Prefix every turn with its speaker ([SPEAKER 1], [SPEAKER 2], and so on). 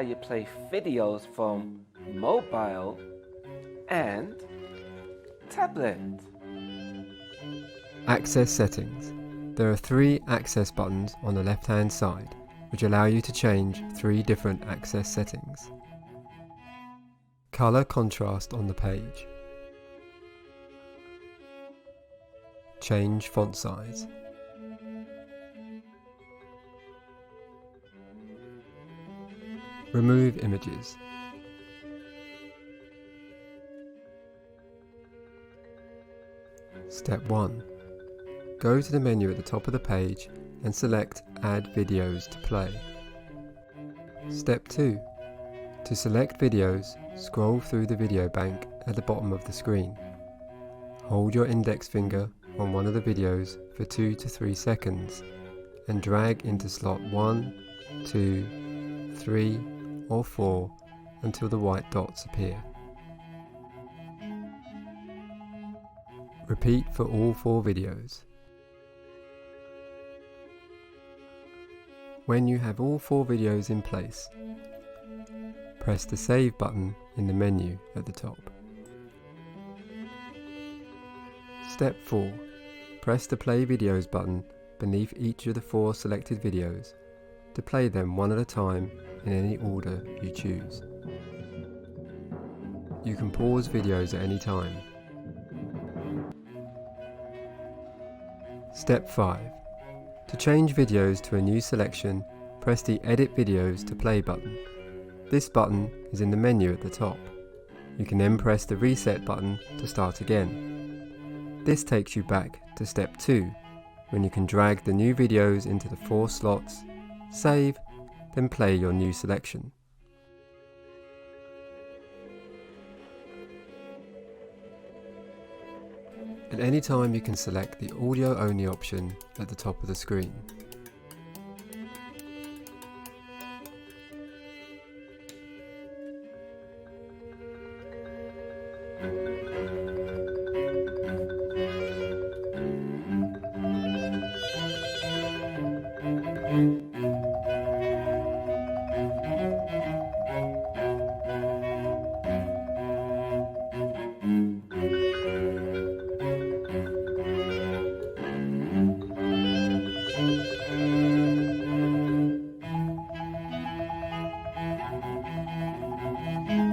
[SPEAKER 1] you play videos from mobile and tablet.
[SPEAKER 2] Access settings. There are 3 access buttons on the left-hand side, which allow you to change 3 different access settings. Color contrast on the page. Change font size. Remove images. Step 1. Go to the menu at the top of the page and select Add Videos to Play. Step 2. To select videos, scroll through the video bank at the bottom of the screen. Hold your index finger on one of the videos for 2 to 3 seconds and drag into slot 1, 2, 3 or 4 until the white dots appear. Repeat for all 4 videos. When you have all 4 videos in place, press the Save button in the menu at the top. Step 4. Press the Play Videos button beneath each of the 4 selected videos to play them one at a time in any order you choose. You can pause videos at any time. Step 5. To change videos to a new selection, press the Edit Videos to Play button. This button is in the menu at the top. You can then press the Reset button to start again. This takes you back to Step 2, when you can drag the new videos into the 4 slots, save, then play your new selection. At any time you can select the audio only option at the top of the screen.